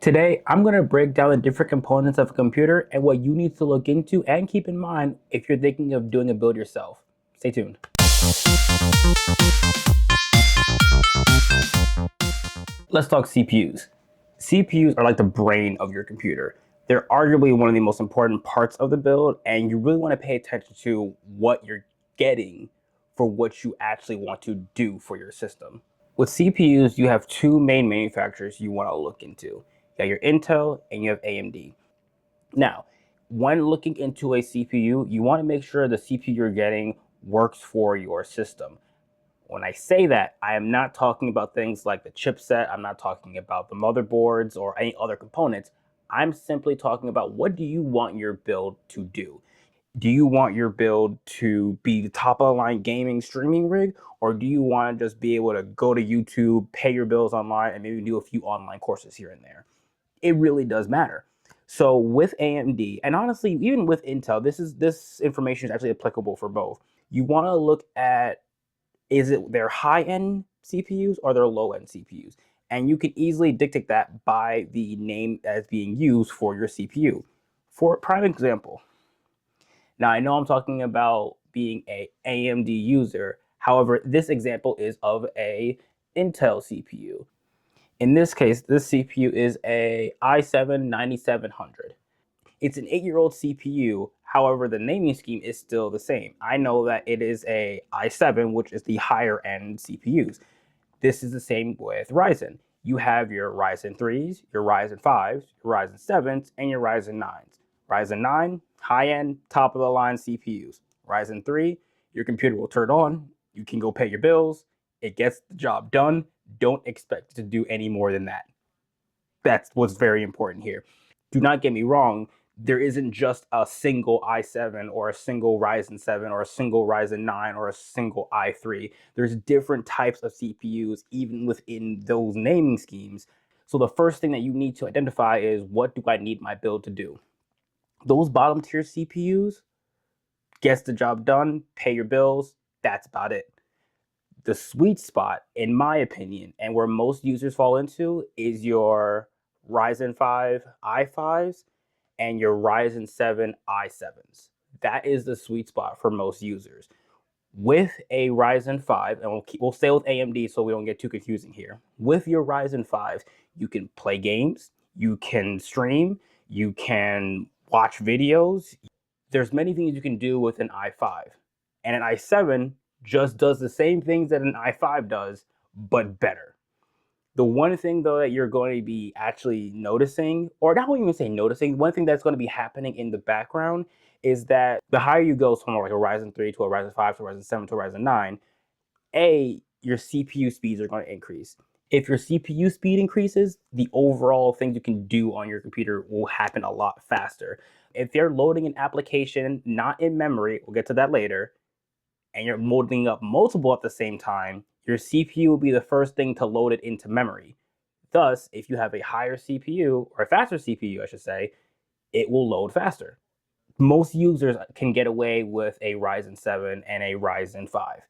Today, I'm going to break down the different components of a computer and what you need to look into and keep in mind if you're thinking of doing a build yourself. Stay tuned. Let's talk CPUs. CPUs are like the brain of your computer. They're arguably one of the most important parts of the build, and you really want to pay attention to what you're getting for what you actually want to do for your system. With CPUs, you have two main manufacturers you want to look into. You have your Intel and you have AMD. Now, when looking into a CPU, you want to make sure the CPU you're getting works for your system. When I say that, I am not talking about things like the chipset, I'm not talking about the motherboards or any other components. I'm simply talking about what do you want your build to do? Do you want your build to be the top of the line gaming streaming rig, or do you want to just be able to go to YouTube, pay your bills online, and maybe do a few online courses here and there? It really does matter. So with AMD, and honestly, even with Intel, this information is actually applicable for both. You want to look at, is it their high-end CPUs or their low-end CPUs? And you can easily dictate that by the name that's being used for your CPU. For a prime example, now I know I'm talking about being a AMD user. However, this example is of a Intel CPU. In this case, this CPU is a i7-9700. It's an 8-year-old CPU. However, the naming scheme is still the same. I know that it is a i7, which is the higher end CPUs. This is the same with Ryzen. You have your Ryzen 3s, your Ryzen 5s, your Ryzen 7s, and your Ryzen 9s. Ryzen 9, high-end, top-of-the-line CPUs. Ryzen 3, your computer will turn on, you can go pay your bills, it gets the job done. Don't expect it to do any more than that. That's what's very important here. Do not get me wrong, there isn't just a single i7 or a single Ryzen 7 or a single Ryzen 9 or a single i3. There's different types of CPUs even within those naming schemes. So the first thing that you need to identify is, what do I need my build to do? Those bottom tier CPUs gets the job done, pay your bills, that's about it. The sweet spot, in my opinion, and where most users fall into, is your Ryzen 5 i5s and your Ryzen 7 i7s. That is the sweet spot for most users. With a Ryzen 5, and we'll stay with AMD so we don't get too confusing here. With your Ryzen 5, you can play games, you can stream, you can watch videos. There's many things you can do with an i5. And an i7 just does the same things that an i5 does, but better. The one thing though that you're going to be actually noticing, or not even say noticing, one thing that's going to be happening in the background is that the higher you go from like a Ryzen 3 to a Ryzen 5 to a Ryzen 7 to a Ryzen 9, your CPU speeds are going to increase. If your CPU speed increases, the overall things you can do on your computer will happen a lot faster. If you're loading an application not in memory, we'll get to that later, and you're loading up multiple at the same time, your CPU will be the first thing to load it into memory. Thus, if you have a higher CPU, or a faster CPU, I should say, it will load faster. Most users can get away with a Ryzen 7 and a Ryzen 5.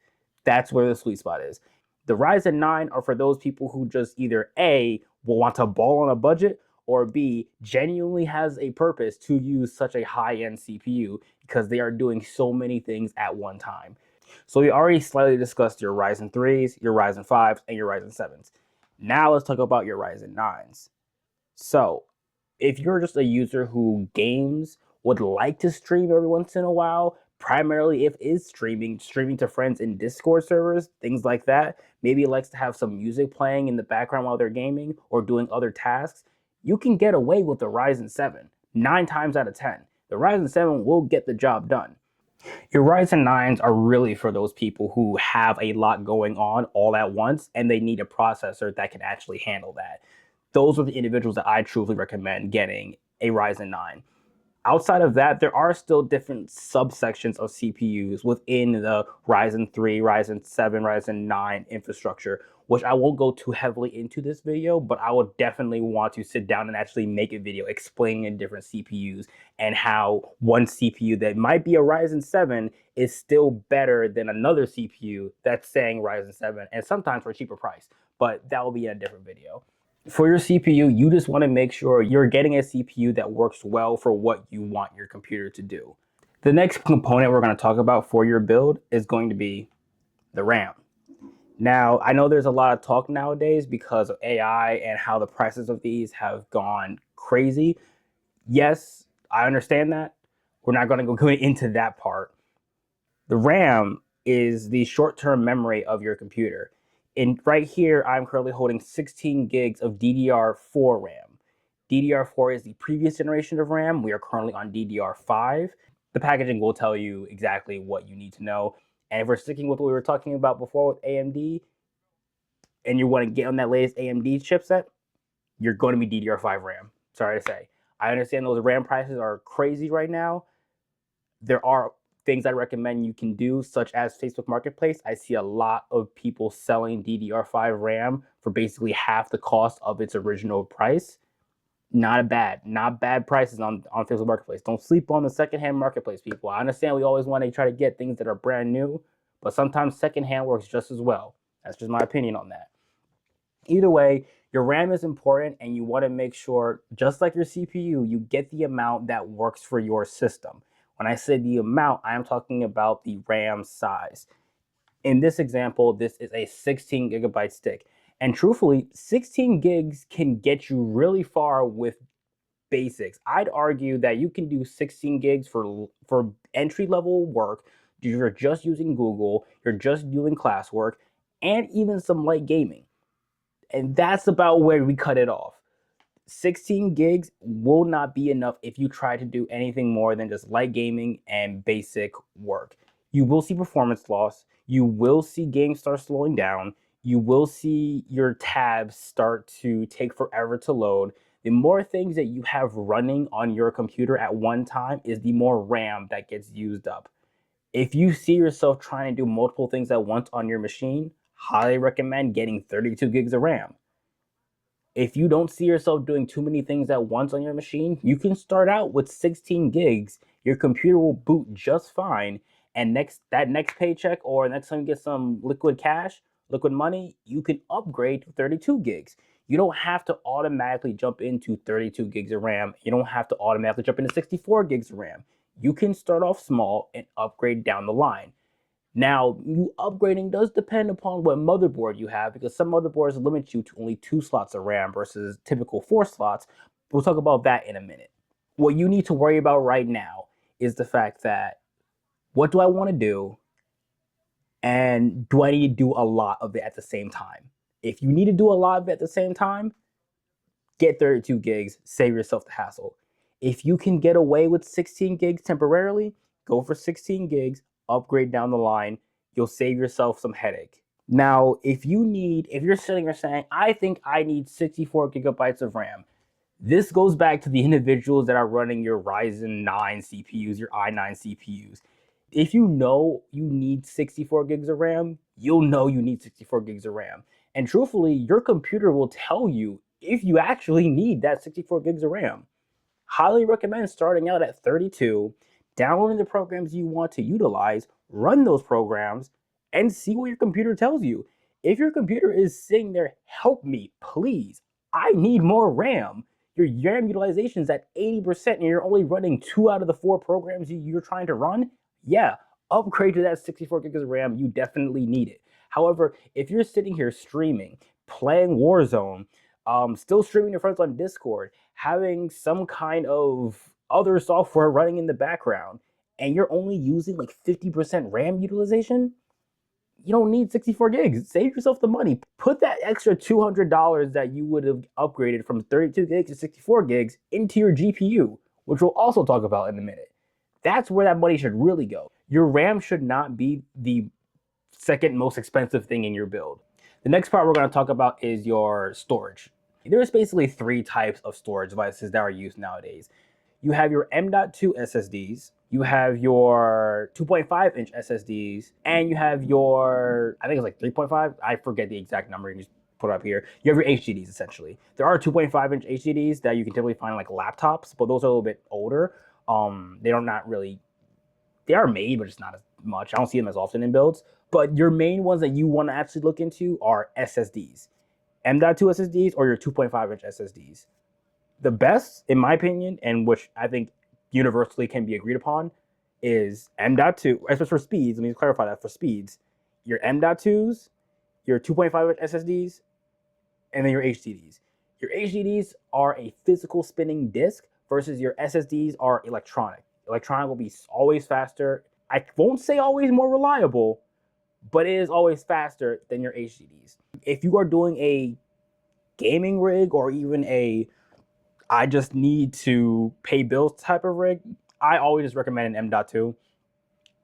That's where the sweet spot is. The Ryzen 9 are for those people who just either A, will want to ball on a budget, or B, genuinely has a purpose to use such a high-end CPU because they are doing so many things at one time. So we already slightly discussed your Ryzen 3s, your Ryzen 5s, and your Ryzen 7s. Now let's talk about your Ryzen 9s. So if you're just a user who games, would like to stream every once in a while, primarily if is streaming to friends in Discord servers, things like that, maybe likes to have some music playing in the background while they're gaming or doing other tasks, you can get away with the Ryzen 7 9 times out of 10. The Ryzen 7 will get the job done. Your Ryzen 9s are really for those people who have a lot going on all at once and they need a processor that can actually handle that. Those are the individuals that I truly recommend getting a Ryzen 9. Outside of that, there are still different subsections of CPUs within the Ryzen 3, Ryzen 7, Ryzen 9 infrastructure, which I won't go too heavily into this video, but I will definitely want to sit down and actually make a video explaining the different CPUs and how one CPU that might be a Ryzen 7 is still better than another CPU that's saying Ryzen 7, and sometimes for a cheaper price, but that will be in a different video. For your CPU, you just want to make sure you're getting a CPU that works well for what you want your computer to do. The next component we're going to talk about for your build is going to be the RAM. Now, I know there's a lot of talk nowadays because of AI and how the prices of these have gone crazy. Yes, I understand that. We're not going to go into that part. The RAM is the short-term memory of your computer. And right here, I'm currently holding 16 gigs of DDR4 RAM. DDR4 is the previous generation of RAM. We are currently on DDR5. The packaging will tell you exactly what you need to know. And if we're sticking with what we were talking about before with AMD, and you want to get on that latest AMD chipset, you're going to be DDR5 RAM. Sorry to say. I understand those RAM prices are crazy right now. There are things I recommend you can do, such as Facebook Marketplace. I see a lot of people selling DDR5 RAM for basically half the cost of its original price. Not bad prices on Facebook Marketplace. Don't sleep on the secondhand marketplace, people. I understand we always want to try to get things that are brand new, but sometimes secondhand works just as well. That's just my opinion on that. Either way, your RAM is important and you want to make sure, just like your CPU, you get the amount that works for your system. When I say the amount, I am talking about the RAM size. In this example, this is a 16 gigabyte stick. And truthfully, 16 gigs can get you really far with basics. I'd argue that you can do 16 gigs for entry level work. You're just using Google, you're just doing classwork, and even some light gaming. And that's about where we cut it off. 16 gigs will not be enough if you try to do anything more than just light gaming and basic work. You will see performance loss. You will see games start slowing down. You will see your tabs start to take forever to load. The more things that you have running on your computer at one time is the more RAM that gets used up. If you see yourself trying to do multiple things at once on your machine, highly recommend getting 32 gigs of RAM. If you don't see yourself doing too many things at once on your machine, you can start out with 16 gigs. Your computer will boot just fine. And next paycheck or next time you get some liquid cash, liquid money, you can upgrade to 32 gigs. You don't have to automatically jump into 32 gigs of RAM. You don't have to automatically jump into 64 gigs of RAM. You can start off small and upgrade down the line. Now, you upgrading does depend upon what motherboard you have, because some motherboards limit you to only 2 slots of RAM versus typical 4 slots. We'll talk about that in a minute. What you need to worry about right now is the fact that, what do I want to do, and do I need to do a lot of it at the same time? If you need to do a lot of it at the same time, get 32 gigs, save yourself the hassle. If you can get away with 16 gigs temporarily, go for 16 gigs, upgrade down the line. You'll save yourself some headache. Now, if you're sitting here saying, I think I need 64 gigabytes of RAM, this goes back to the individuals that are running your Ryzen 9 CPUs, your i9 CPUs. If you know you need 64 gigs of RAM, you'll know you need 64 gigs of RAM. And truthfully, your computer will tell you if you actually need that 64 gigs of RAM. Highly recommend starting out at 32, downloading the programs you want to utilize, run those programs, and see what your computer tells you. If your computer is sitting there, help me, please, I need more RAM. Your RAM utilization is at 80% and you're only running 2 out of the 4 programs you're trying to run, yeah, upgrade to that 64 gigs of RAM. You definitely need it. However, if you're sitting here streaming, playing Warzone, still streaming your friends on Discord, having some kind of other software running in the background, and you're only using like 50% RAM utilization, you don't need 64 gigs. Save yourself the money. Put that extra $200 that you would have upgraded from 32 gigs to 64 gigs into your GPU, which we'll also talk about in a minute. That's where that money should really go. Your RAM should not be the second most expensive thing in your build. The next part we're going to talk about is your storage. There's basically 3 types of storage devices that are used nowadays. You have your M.2 SSDs, you have your 2.5 inch SSDs, and you have your, I think it's like 3.5, I forget the exact number, you just put it up here. You have your HDDs essentially. There are 2.5 inch HDDs that you can typically find on like laptops, but those are a little bit older. They are not really, they are made, but it's not as much. I don't see them as often in builds. But your main ones that you want to actually look into are SSDs. M.2 SSDs or your 2.5-inch SSDs. The best, in my opinion, and which I think universally can be agreed upon, is M.2, especially for speeds. Let me clarify that for speeds. Your M.2s, your 2.5-inch SSDs, and then your HDDs. Your HDDs are a physical spinning disk versus your SSDs are electronic. Electronic will be always faster. I won't say always more reliable, but it is always faster than your HDDs. If you are doing a gaming rig or even a I just need to pay bills type of rig, I always just recommend an M.2.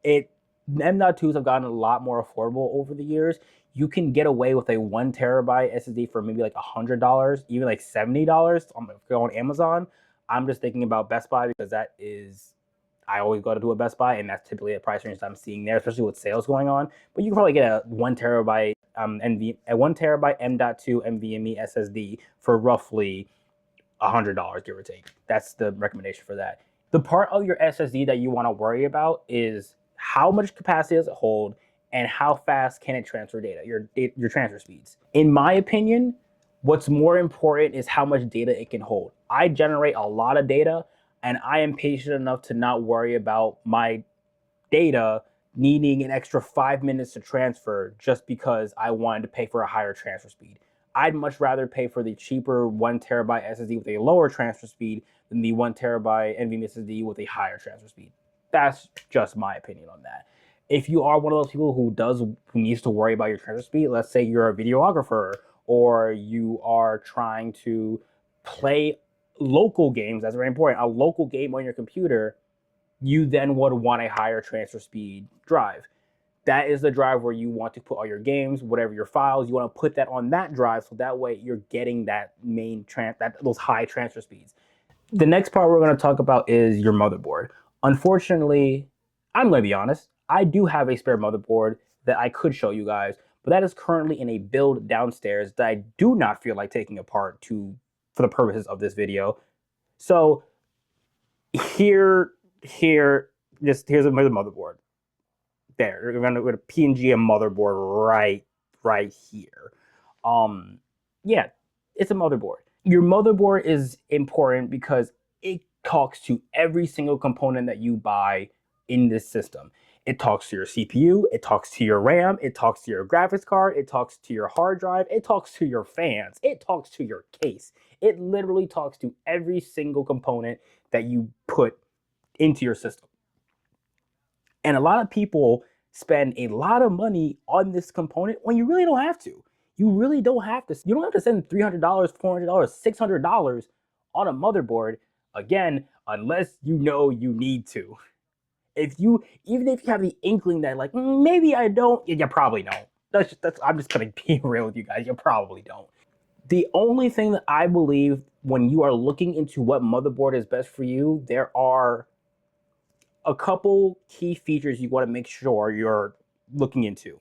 M.2s have gotten a lot more affordable over the years. You can get away with a 1 terabyte SSD for maybe like $100, even like $70 on Amazon. I'm just thinking about Best Buy because that is, I always go to do a Best Buy, and that's typically a price range that I'm seeing there, especially with sales going on. But you can probably get a 1 terabyte a 1 terabyte M.2 NVMe SSD for roughly $100, give or take. That's the recommendation for that. The part of your SSD that you want to worry about is how much capacity does it hold and how fast can it transfer data, your transfer speeds. In my opinion, what's more important is how much data it can hold. I generate a lot of data, and I am patient enough to not worry about my data needing an extra 5 minutes to transfer just because I wanted to pay for a higher transfer speed. I'd much rather pay for the cheaper 1 terabyte SSD with a lower transfer speed than the 1 terabyte NVMe SSD with a higher transfer speed. That's just my opinion on that. If you are one of those people who needs to worry about your transfer speed, let's say you're a videographer or you are trying to play local games, that's very important, a local game on your computer, you then would want a higher transfer speed drive. That is the drive where you want to put all your games, whatever your files, you want to put that on that drive so that way you're getting that those high transfer speeds. The next part we're going to talk about is your motherboard. Unfortunately, I'm going to be honest, I do have a spare motherboard that I could show you guys, but that is currently in a build downstairs that I do not feel like taking apart for the purposes of this video. So here's a motherboard. There, we're gonna PNG a motherboard right here. Yeah, it's a motherboard. Your motherboard is important because it talks to every single component that you buy in this system. It talks to your CPU, it talks to your RAM, it talks to your graphics card, it talks to your hard drive, it talks to your fans, it talks to your case. It literally talks to every single component that you put into your system. And a lot of people spend a lot of money on this component when you really don't have to. You really don't have to. You don't have to spend $300, $400, $600 on a motherboard, again, unless you know you need to. Even if you have the inkling that like, maybe I don't, you probably don't. I'm just gonna be real with you guys. You probably don't. The only thing that I believe when you are looking into what motherboard is best for you, there are a couple key features you want to make sure you're looking into.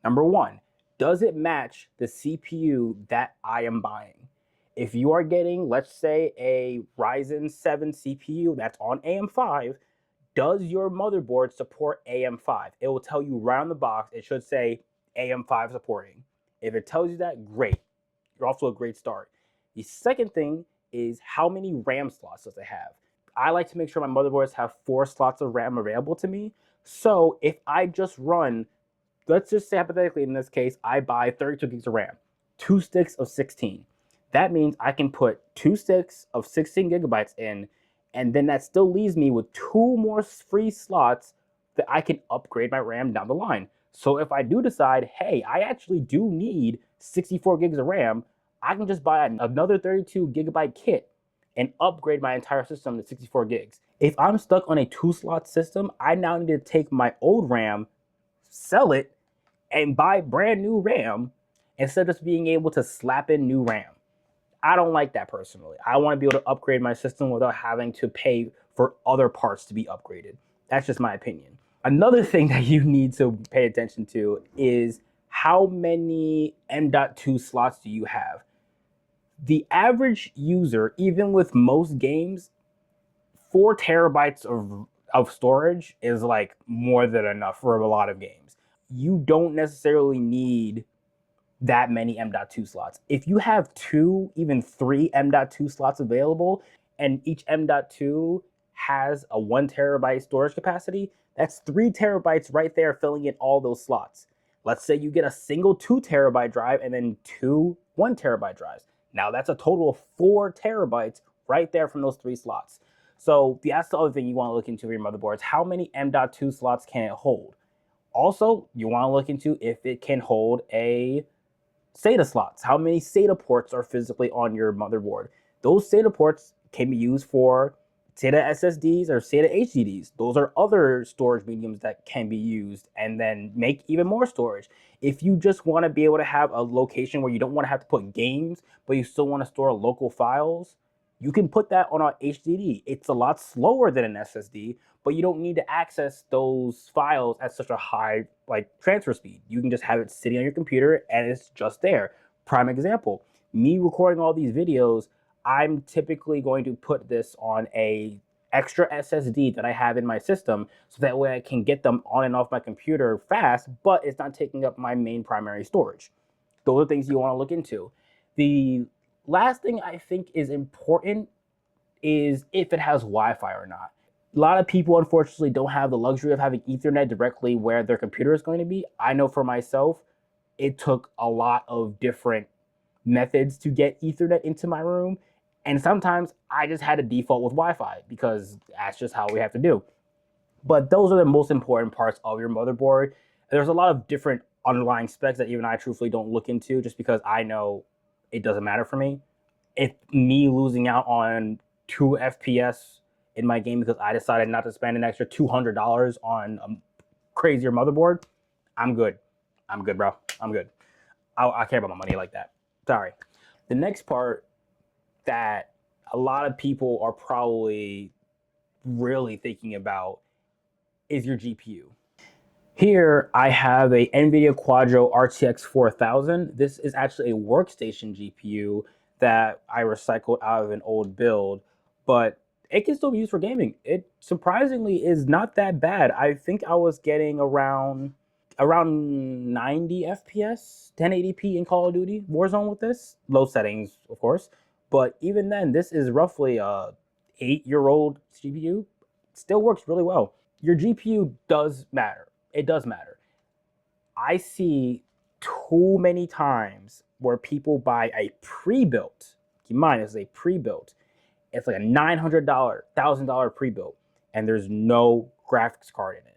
Number one, does it match the CPU that I am buying? If you are getting, let's say, a Ryzen 7 CPU that's on AM5, does your motherboard support AM5? It will tell you right on the box, it should say AM5 supporting. If it tells you that, great. You're off to a great start. The second thing is how many RAM slots does it have? I like to make sure my motherboards have 4 slots of RAM available to me. So if I just run, let's just say hypothetically in this case, I buy 32 gigs of RAM, 2 sticks of 16. That means I can put 2 sticks of 16 gigabytes in, and then that still leaves me with 2 more free slots that I can upgrade my RAM down the line. So if I do decide, hey, I actually do need 64 gigs of RAM, I can just buy another 32 gigabyte kit and upgrade my entire system to 64 gigs. If I'm stuck on a 2-slot system, I now need to take my old RAM, sell it, and buy brand new RAM instead of just being able to slap in new RAM. I don't like that personally. I want to be able to upgrade my system without having to pay for other parts to be upgraded. That's just my opinion. Another thing that you need to pay attention to is how many M.2 slots do you have? The average user, even with most games, 4 terabytes of storage is like more than enough for a lot of games. You don't necessarily need that many M.2 slots. If you have 2, even 3 M.2 slots available, and each M.2 has a 1 terabyte storage capacity, that's 3 terabytes right there filling in all those slots. Let's say you get a single 2 terabyte drive and then 2 1 terabyte drives. Now that's a total of 4 terabytes right there from those 3 slots. So that's the other thing you want to look into for your motherboards. How many M.2 slots can it hold? Also, you want to look into if it can hold a SATA slots. How many SATA ports are physically on your motherboard? Those SATA ports can be used for SATA SSDs or SATA HDDs. Those are other storage mediums that can be used and then make even more storage. If you just want to be able to have a location where you don't want to have to put games, but you still want to store local files, you can put that on an HDD. It's a lot slower than an SSD, but you don't need to access those files at such a high transfer speed. You can just have it sitting on your computer and it's just there. Prime example, me recording all these videos, I'm typically going to put this on a extra SSD that I have in my system so that way I can get them on and off my computer fast, but it's not taking up my main primary storage. Those are things you want to look into. The last thing I think is important is if it has Wi-Fi or not. A lot of people, unfortunately, don't have the luxury of having Ethernet directly where their computer is going to be. I know for myself, it took a lot of different methods to get Ethernet into my room. And sometimes I just had to default with Wi-Fi because that's just how we have to do. But those are the most important parts of your motherboard. There's a lot of different underlying specs that even I truthfully don't look into just because I know it doesn't matter for me. If me losing out on 2 FPS in my game because I decided not to spend an extra $200 on a crazier motherboard, I'm good. I'm good, bro. I'm good. I care about my money like that. Sorry. The next part that a lot of people are probably really thinking about is your GPU. Here I have a NVIDIA Quadro RTX 4000. This is actually a workstation GPU that I recycled out of an old build, but it can still be used for gaming. It surprisingly is not that bad. I think I was getting around 90 FPS, 1080p in Call of Duty Warzone with this. Low settings, of course. But even then, this is roughly a 8-year-old GPU. Still works really well. Your GPU does matter. It does matter. I see too many times where people buy a pre-built, keep in mind it's a pre-built, it's like a $900, $1,000 pre-built, and there's no graphics card in it.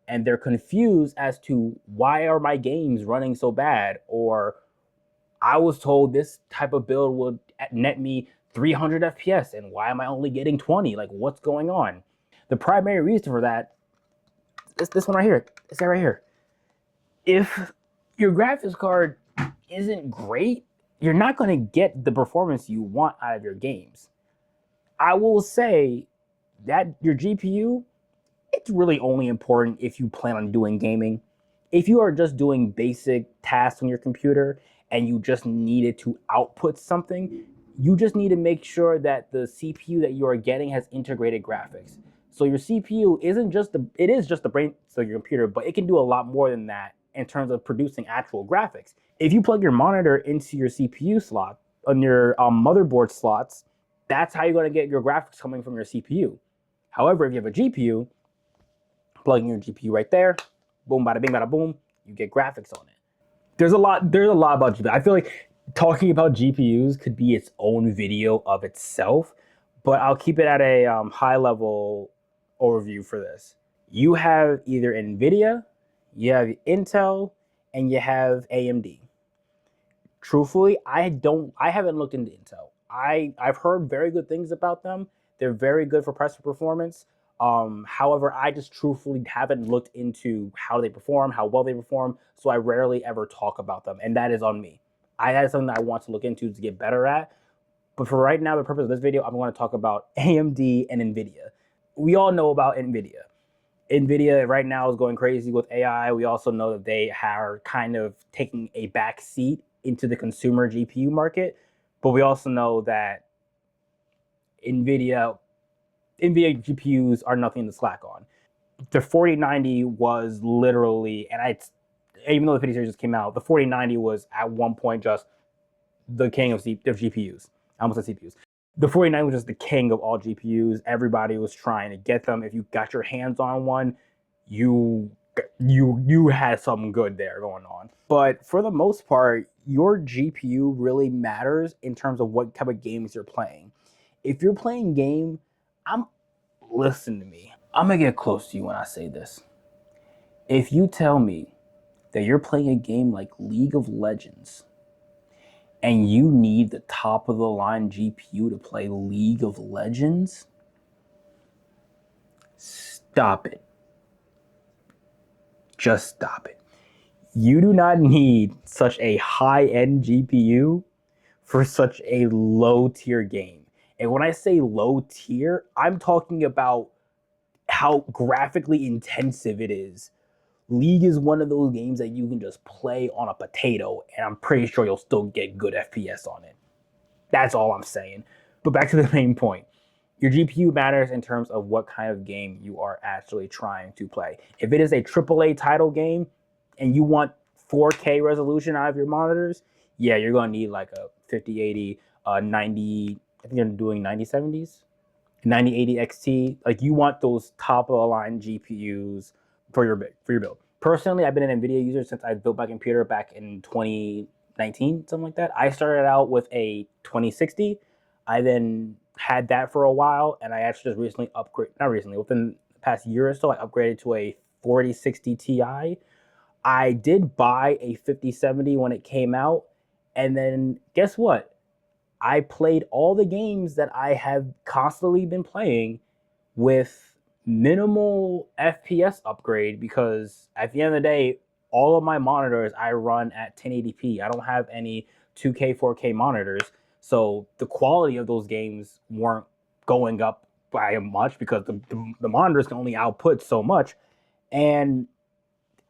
And they're confused as to why are my games running so bad, or I was told this type of build would net me 300 FPS, and why am I only getting 20? Like, what's going on? The primary reason for that is this one right here. It's that right here. If your graphics card isn't great, you're not going to get the performance you want out of your games. I will say that your GPU, it's really only important if you plan on doing gaming. If you are just doing basic tasks on your computer and you just need it to output something, you just need to make sure that the CPU that you are getting has integrated graphics. So your CPU it is just the brain of your computer, but it can do a lot more than that in terms of producing actual graphics. If you plug your monitor into your CPU slot, on your motherboard slots, that's how you're going to get your graphics coming from your CPU. However, if you have a GPU, plugging your GPU right there, boom, bada bing, bada boom, you get graphics on it. There's a lot about GPU. I feel like talking about GPUs could be its own video of itself, but I'll keep it at a high level overview for this. You have either NVIDIA, you have Intel, and you have AMD. Truthfully, I haven't looked into Intel. I've heard very good things about them. They're very good for processor performance. However, I just truthfully haven't looked into how they perform, how well they perform, so I rarely ever talk about them, and that is on me. That is something that I want to look into to get better at. But for right now, the purpose of this video, I'm going to talk about AMD and NVIDIA. We all know about NVIDIA. NVIDIA right now is going crazy with AI. We also know that they are kind of taking a back seat into the consumer GPU market, but we also know that NVIDIA GPUs are nothing to slack on. The 4090 was literally, and even though the 50 series just came out, the 4090 was at one point just the king of GPUs. I almost said CPUs. The 4090 was just the king of all GPUs. Everybody was trying to get them. If you got your hands on one, you had something good there going on. But for the most part, your GPU really matters in terms of what type of games you're playing. If you're playing listen to me. I'm gonna get close to you when I say this. If you tell me that you're playing a game like League of Legends and you need the top of the line GPU to play League of Legends, stop it. Just stop it. You do not need such a high-end GPU for such a low-tier game. And when I say low-tier, I'm talking about how graphically intensive it is. League is one of those games that you can just play on a potato, and I'm pretty sure you'll still get good FPS on it. That's all I'm saying. But back to the main point. Your GPU matters in terms of what kind of game you are actually trying to play. If it is a AAA title game and you want 4K resolution out of your monitors, yeah, you're going to need like a 5080, 90, I think they're doing 9070s, 9080 XT. Like you want those top of the line GPUs for your build. Personally, I've been an NVIDIA user since I built my computer back in 2019, something like that. I started out with a 2060. I then had that for a while, and I actually just recently within the past year or so, I upgraded to a 4060 Ti. I did buy a 5070 when it came out, and then guess what? I played all the games that I have constantly been playing with minimal FPS upgrade, because at the end of the day, all of my monitors I run at 1080p. I don't have any 2K, 4K monitors. So the quality of those games weren't going up by much because the monitors can only output so much. And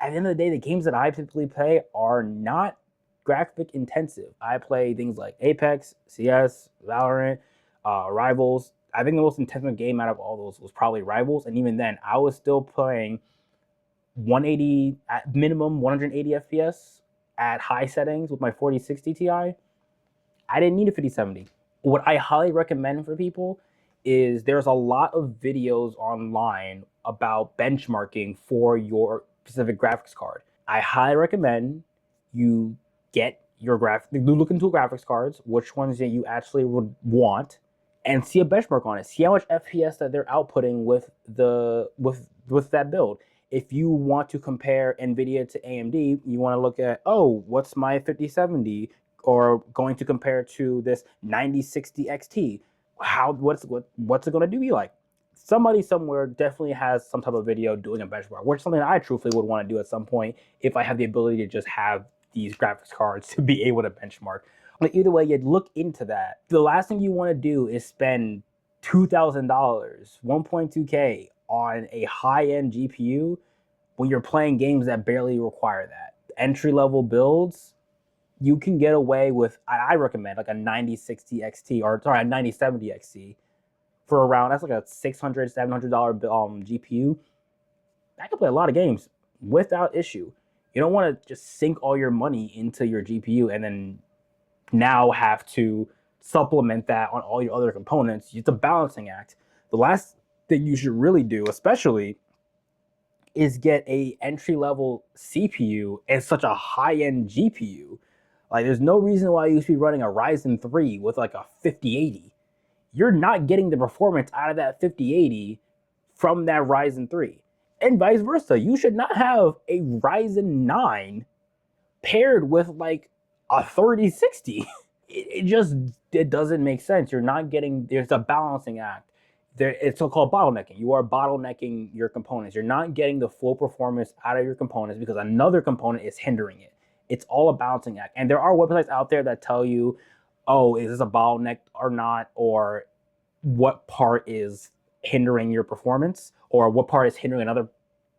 at the end of the day, the games that I typically play are not graphic intensive. I play things like Apex, CS, Valorant, Rivals. I think the most intensive game out of all those was probably Rivals. And even then, I was still playing 180, at minimum 180 FPS at high settings with my 4060 Ti. I didn't need a 5070. What I highly recommend for people is there's a lot of videos online about benchmarking for your specific graphics card. I highly recommend you get your look into graphics cards, which ones that you actually would want, and see a benchmark on it. See how much FPS that they're outputting with that build. If you want to compare NVIDIA to AMD, you want to look at, oh, what's my 5070? Or going to compare to this 9060 XT. What's it going to do like? Somebody somewhere definitely has some type of video doing a benchmark, which is something I truthfully would want to do at some point if I have the ability to just have these graphics cards to be able to benchmark. But either way, you'd look into that. The last thing you want to do is spend $2,000, 1.2K on a high-end GPU when you're playing games that barely require that. Entry-level builds, you can get away with, I recommend like a 9060 XT, or sorry, a 9070 XT for around, that's like a $600, $700 GPU. I can play a lot of games without issue. You don't want to just sink all your money into your GPU and then now have to supplement that on all your other components. It's a balancing act. The last thing you should really do, especially, is get a entry-level CPU and such a high-end GPU. Like, there's no reason why you should be running a Ryzen 3 with like a 5080. You're not getting the performance out of that 5080 from that Ryzen 3. And vice versa. You should not have a Ryzen 9 paired with like a 3060. It doesn't make sense. You're not getting, there's a balancing act. It's so-called bottlenecking. You are bottlenecking your components. You're not getting the full performance out of your components because another component is hindering it. It's all a balancing act. And there are websites out there that tell you, oh, is this a bottleneck or not? Or what part is hindering your performance? Or what part is hindering another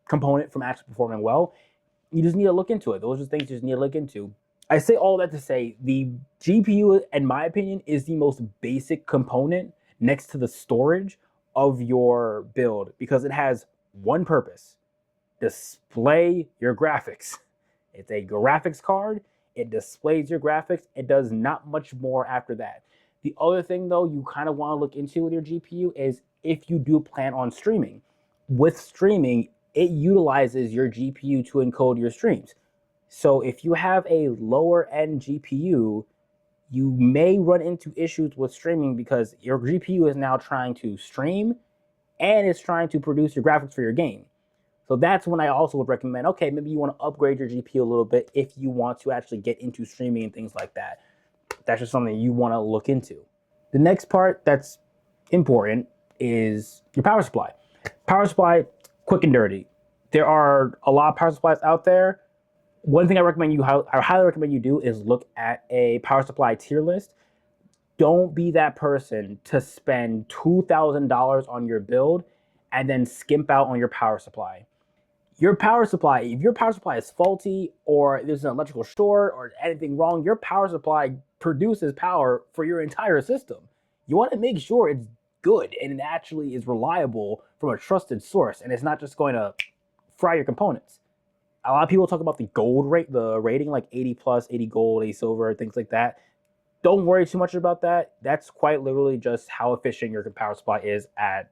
component from actually performing well? You just need to look into it. Those are things you just need to look into. I say all that to say the GPU, in my opinion, is the most basic component next to the storage of your build because it has one purpose: display your graphics. It's a graphics card. It displays your graphics. It does not much more after that. The other thing, though, you kind of want to look into with your GPU is if you do plan on streaming. With streaming, it utilizes your GPU to encode your streams. So if you have a lower end GPU, you may run into issues with streaming because your GPU is now trying to stream and it's trying to produce your graphics for your game. So that's when I also would recommend, okay, maybe you want to upgrade your GPU a little bit if you want to actually get into streaming and things like that. That's just something you want to look into. The next part that's important is your power supply. Power supply, quick and dirty. There are a lot of power supplies out there. One thing I highly recommend you do is look at a power supply tier list. Don't be that person to spend $2,000 on your build and then skimp out on your power supply. Your power supply, if your power supply is faulty or there's an electrical short or anything wrong, your power supply produces power for your entire system. You want to make sure it's good and it actually is reliable from a trusted source and it's not just going to fry your components. A lot of people talk about the gold rate, the rating, like 80 plus, 80 gold, 80 silver, things like that. Don't worry too much about that. That's quite literally just how efficient your power supply is at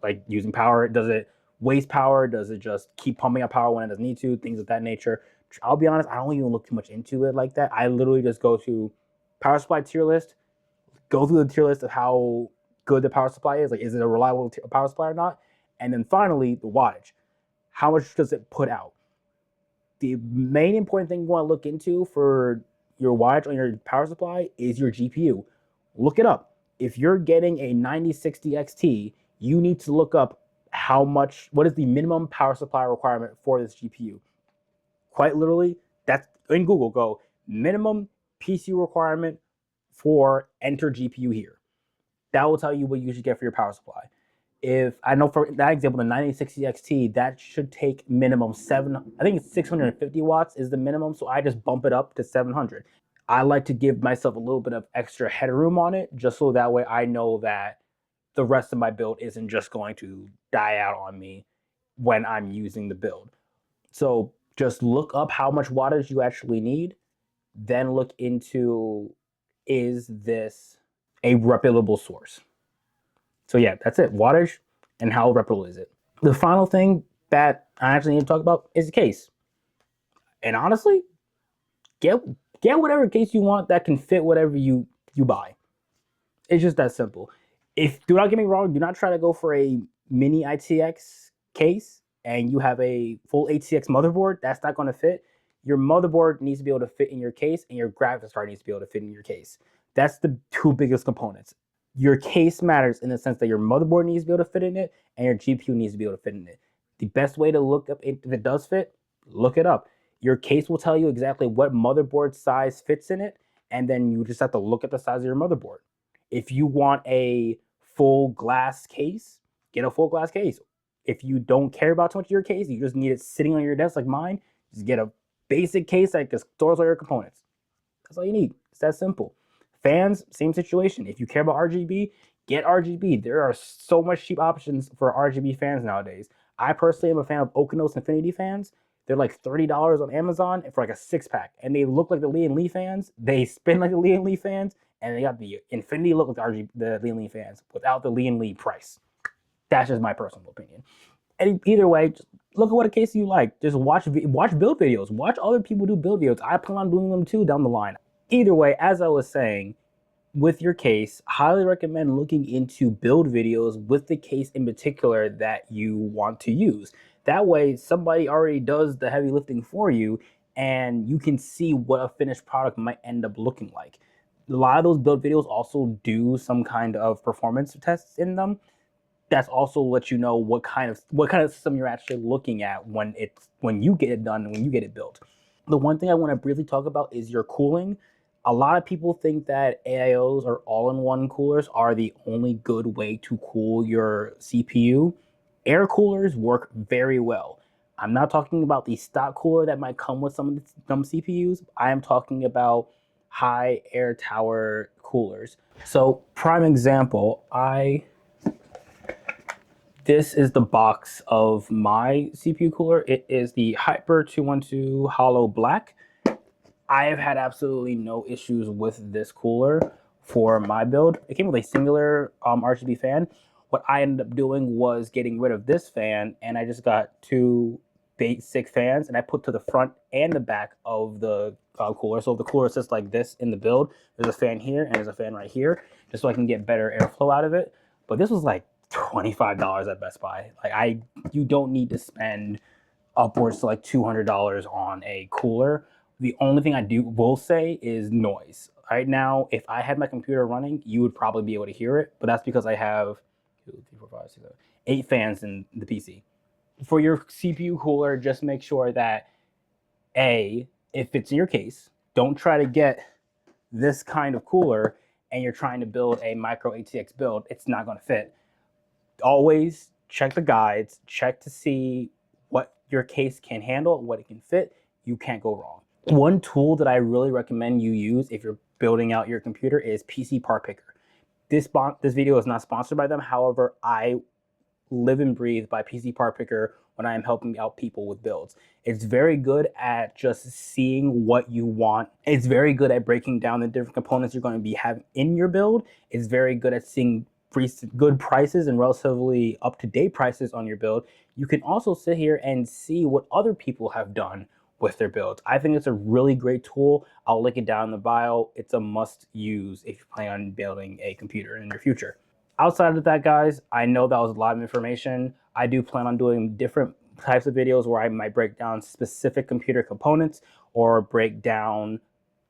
like using power. Does it waste power? Does it just keep pumping out power when it doesn't need to? Things of that nature. I'll be honest, I don't even look too much into it like that. I literally just go to power supply tier list, go through the tier list of how good the power supply is. Like, is it a reliable power supply or not? And then finally, the wattage. How much does it put out? The main important thing you want to look into for your wattage on your power supply is your GPU. Look it up. If you're getting a 9060 XT, you need to look up what is the minimum power supply requirement for this GPU. Quite literally, that's in Google, go minimum PC requirement for enter GPU here. That will tell you what you should get for your power supply. If I know for that example, the 9060 XT, that should take minimum I think it's 650 watts is the minimum. So I just bump it up to 700. I like to give myself a little bit of extra headroom on it, just so that way I know that the rest of my build isn't just going to die out on me when I'm using the build. So just look up how much wattage you actually need, then look into, is this a reputable source? So yeah, that's it. Wattage and how reputable is it. The final thing that I actually need to talk about is the case. And honestly, get whatever case you want that can fit whatever you buy. It's just that simple. Do not get me wrong, do not try to go for a mini ITX case and you have a full ATX motherboard. That's not going to fit. Your motherboard needs to be able to fit in your case and your graphics card needs to be able to fit in your case. That's the two biggest components. Your case matters in the sense that your motherboard needs to be able to fit in it and your GPU needs to be able to fit in it. The best way to look up if it does fit, look it up. Your case will tell you exactly what motherboard size fits in it, and then you just have to look at the size of your motherboard. If you want a full glass case, get a full glass case. If you don't care about too much of your case, you just need it sitting on your desk like mine, just get a basic case that just stores all your components. That's all you need. It's that simple. Fans, same situation. If you care about RGB, get RGB. There are so much cheap options for RGB fans nowadays. I personally am a fan of Okinos Infinity fans. They're like $30 on Amazon for like a 6-pack. And they look like the Lee and Lee fans. They spin like the Lee and Lee fans. And they got the Infinity look like the Lee and Lee fans without the Lee and Lee price. That's just my personal opinion. And either way, just look at what a case you like. Just watch build videos. Watch other people do build videos. I plan on doing them too down the line. Either way, as I was saying, with your case, highly recommend looking into build videos with the case in particular that you want to use. That way, somebody already does the heavy lifting for you, and you can see what a finished product might end up looking like. A lot of those build videos also do some kind of performance tests in them. That's also let you know what kind of system you're actually looking at when you get it done and when you get it built. The one thing I want to briefly talk about is your cooling. A lot of people think that AIOs or all-in-one coolers are the only good way to cool your CPU. Air coolers work very well. I'm not talking about the stock cooler that might come with some CPUs. I am talking about high air tower coolers. So prime example, This is the box of my CPU cooler. It is the Hyper 212 Hollow Black. I have had absolutely no issues with this cooler for my build. It came with a singular RGB fan. What I ended up doing was getting rid of this fan, and I just got two basic fans, and I put to the front and the back of the cooler. So if the cooler sits like this in the build, there's a fan here and there's a fan right here, just so I can get better airflow out of it. But this was like $25 at Best Buy. Like you don't need to spend upwards to like $200 on a cooler. The only thing I will say is noise. Right now, if I had my computer running, you would probably be able to hear it, but that's because I have 2, 3, 4, 5, 6, 7, 8 fans in the PC. For your CPU cooler, just make sure that if it's in your case, don't try to get this kind of cooler and you're trying to build a micro ATX build. It's not going to fit. Always check the guides, check to see what your case can handle, what it can fit. You can't go wrong. One tool that I really recommend you use if you're building out your computer is PC Part Picker. This video is not sponsored by them. However, I live and breathe by PC Part Picker when I am helping out people with builds. It's very good at just seeing what you want. It's very good at breaking down the different components you're going to be having in your build. It's very good at seeing good prices and relatively up-to-date prices on your build. You can also sit here and see what other people have done with their builds. I think it's a really great tool. I'll link it down in the bio. It's a must use if you plan on building a computer in your future. Outside of that, guys, I know that was a lot of information. I do plan on doing different types of videos where I might break down specific computer components or break down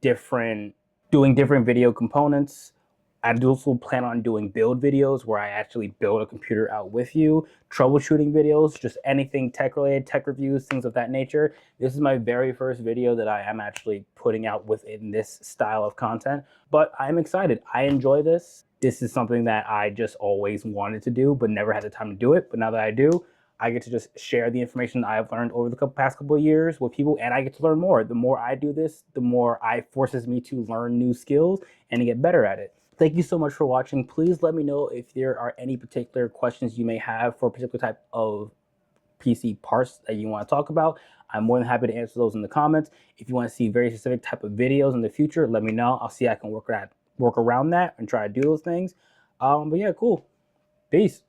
doing different video components. I do also plan on doing build videos where I actually build a computer out with you, troubleshooting videos, just anything tech related, tech reviews, things of that nature. This is my very first video that I am actually putting out within this style of content, but I'm excited. I enjoy this. This is something that I just always wanted to do, but never had the time to do it. But now that I do, I get to just share the information I've learned over the past couple of years with people, and I get to learn more. The more I do this, the more it forces me to learn new skills and to get better at it. Thank you so much for watching. Please let me know if there are any particular questions you may have for a particular type of PC parts that you want to talk about. I'm more than happy to answer those in the comments. If you want to see very specific type of videos in the future, let me know. I'll see if I can work around that and try to do those things. But yeah, cool. Peace.